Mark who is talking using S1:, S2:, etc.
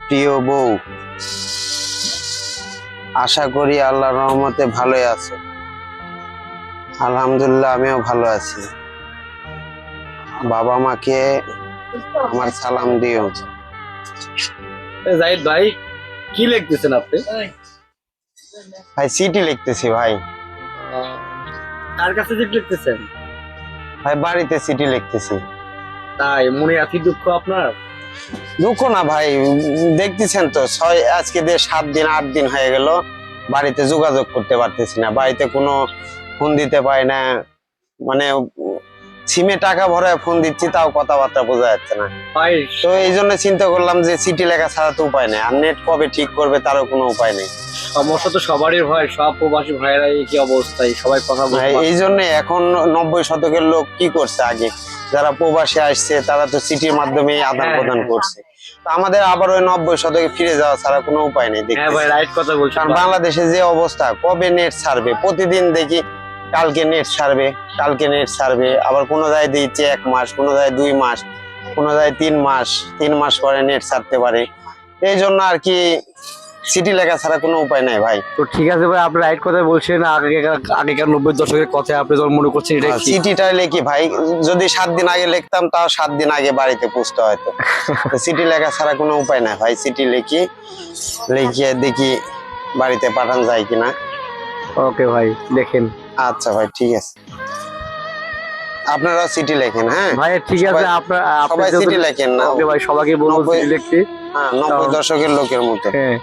S1: প্রিয় বউ, আশা করি আল্লাহর রহমতে ভালোই আছো। আলহামদুলিল্লাহ, আমিও ভালো আছি। বাবা মাকে আমার সালাম দিও।
S2: জাহিদ ভাই, কি লিখতেছেন আপনি?
S1: ভাই চিঠি লিখতেছি ভাই।
S2: কার কাছে চিঠি লিখতেছেন?
S1: ভাই বাড়িতে চিঠি লিখতেছি।
S2: তাই মনে আছি দুঃখ আপনার?
S1: দুঃখ না ভাই, দেখতেছেন তো আজকে দিয়ে 7 দিন 8 দিন হয়ে গেল বাড়িতে যোগাযোগ করতে পারতেছি না। বাড়িতে কোনো ফোন দিতে পারি না, মানে সিমে টাকা ভরায় ফোন দিচ্ছি, তাও কথাবার্তা বোঝা যাচ্ছে না।
S2: ভাই
S1: তো এই জন্য চিন্তা করলাম যে চিঠি লেখা ছাড়া তো উপায় নেই, আর নেট কবে ঠিক করবে তারও কোনো উপায় নেই।
S2: সমস্যা তো সবারই হয়, সব প্রবাসী ভাইয়েরা একই অবস্থায়, সবাই কথা বলতে
S1: এই জন্য এখন 90 শতকের লোক কি করছে, আগে যারা প্রবাসে আসছে তারা তো চিঠির মাধ্যমে আদান প্রদান করছে। তো আমাদের আবার ওই 90 শতকে ফিরে যাওয়া ছাড়া কোনো উপায় নেই।
S2: হ্যাঁ ভাই, রাইট কথা বলছেন।
S1: কারণ বাংলাদেশে যে অবস্থা, কবে নেট ছাড়বে, প্রতিদিন দেখি কালকে নেট ছাড়বে, কালকে নেট ছাড়বে, আবার কোনো জায়গায় দিচ্ছে 1 মাস, কোনো জায়গায় 2 মাস, কোনো জায়গায় 3 মাস, 3 মাস পরে নেট ছাড়তে পারে। এই জন্য আর কি চিঠি লেখা ছাড়া কোনো উপায় নাই ভাই।
S2: তো ঠিক আছে ভাই, আপনি রাইট কথা বলছেন। আগেকার 90 দশকের কথা আপনি যখন মনে করছেন, এটা কি
S1: চিঠিটা লিখি ভাই, যদি 7 দিন আগে লিখতাম তাও 7 দিন আগে বাড়িতে পৌঁছতে হয়তো। চিঠি লেখা ছাড়া কোনো উপায় নাই ভাই। চিঠি লিখি, লিখিয়ে দেখি বাড়িতে পাঠান যায় কিনা।
S2: ওকে ভাই, দেখেন।
S1: আচ্ছা ভাই, ঠিক আছে, আপনারা চিঠি লেখেন। হ্যাঁ
S2: ভাই ঠিক আছে,
S1: সবাই চিঠি লেখেন না।
S2: ওকে ভাই, সবাইকে বলবো চিঠি লিখতে।
S1: হ্যাঁ, 90 দশকের লোকের মতো।
S2: হ্যাঁ।